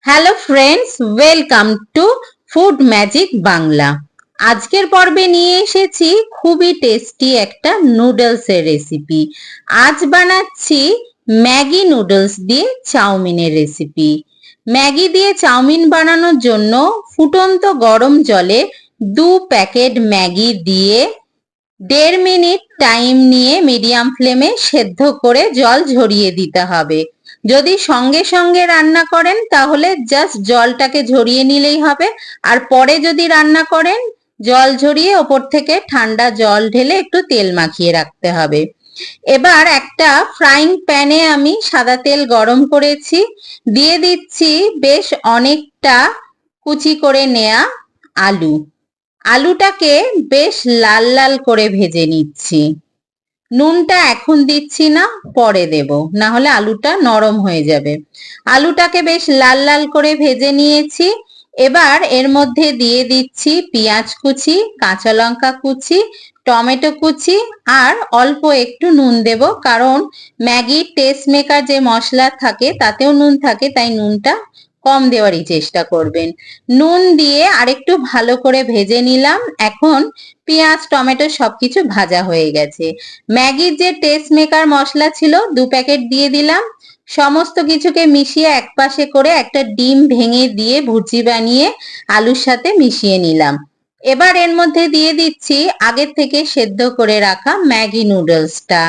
Hello friends, welcome to food magic Bangla. আজকের পর্বে নিয়ে এসেছি খুবই টেস্টি একটা নুডলসের রেসিপি। আজ বানাচ্ছি ম্যাগি নুডলস দিয়ে চাউমিনের রেসিপি। ম্যাগি দিয়ে চাউমিন বানানোর জন্য ফুটন্ত গরম জলে 2 প্যাকেট ম্যাগি দিয়ে 1.5 মিনিট টাইম নিয়ে মিডিয়াম ফ্লেমে সেদ্ধ করে জল ঝরিয়ে দিতে হবে। যদি সঙ্গে সঙ্গে রান্না করেন তাহলে জাস্ট জলটাকে ঝরিয়ে নিলেই হবে, আর পরে যদি রান্না করেন জল ঝরিয়ে ওপর থেকে ঠান্ডা জল ঢেলে একটু তেল মাখিয়ে রাখতে হবে। এবার একটা ফ্রাইং প্যানে আমি সাদা তেল গরম করেছি, দিয়ে দিচ্ছি বেশ অনেকটা কুচি করে নেয়া আলু। আলুটাকে বেশ লাল লাল করে ভেজে নিচ্ছি। নুনটা এখন দিচ্ছি না, পরে দেব, না হলে আলুটা নরম হয়ে যাবে। আলুটাকে বেশ লাল লাল করে ভেজে নিয়েছি। এবার এর মধ্যে দিয়ে দিচ্ছি পেঁয়াজ কুচি, কাঁচা লঙ্কা কুচি, টমেটো কুচি আর অল্প একটু নুন দেব, কারণ ম্যাগির টেস্ট মেকার যে মশলা থাকে তাতেও নুন থাকে, তাই নুনটা কম দেওয়ারই চেষ্টা করবেন। নুন দিয়ে আরেকটু ভালো করে ভেজে নিলাম। এখন পেঁয়াজ টমেটো সবকিছু ভাজা হয়ে গেছে। ম্যাগির যে টেস্ট মেকার মশলা ছিল 2 প্যাকেট দিয়ে দিলাম। সমস্ত কিছুকে মিশিয়ে একপাশে করে একটা ডিম ভেঙে দিয়ে ভুজি বানিয়ে আলুর সাথে মিশিয়ে নিলাম। এবার এর মধ্যে দিয়ে দিচ্ছি আগের থেকে সেদ্ধ করে রাখা ম্যাগি নুডলসটা,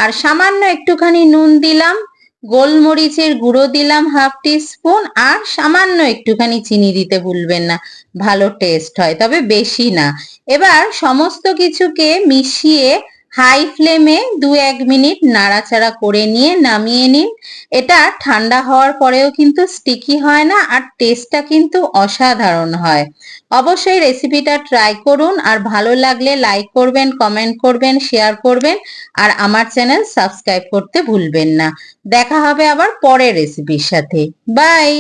আর সামান্য একটুখানি নুন দিলাম, গোলমরিচের গুঁড়ো দিলাম 1/2 টিস্পুন, আর সামান্য একটুখানি চিনি দিতে ভুলবেন না, ভালো টেস্ট হয়, তবে বেশি না। এবার সমস্ত কিছুকে মিশিয়ে হাই ফ্লেমে 2-1 মিনিট নাড়াচাড়া করে নিয়ে নামিয়ে নিন। এটা ঠান্ডা হওয়ার পরেও কিন্তু স্টিকি হয় না, আর টেস্টটা কিন্তু অসাধারণ হয়। অবশ্যই রেসিপিটা ট্রাই করুন, আর ভালো লাগলে লাইক করবেন, কমেন্ট করবেন, শেয়ার করবেন, আর আমার চ্যানেল সাবস্ক্রাইব করতে ভুলবেন না। দেখা হবে আবার পরের রেসিপির সাথে। বাই।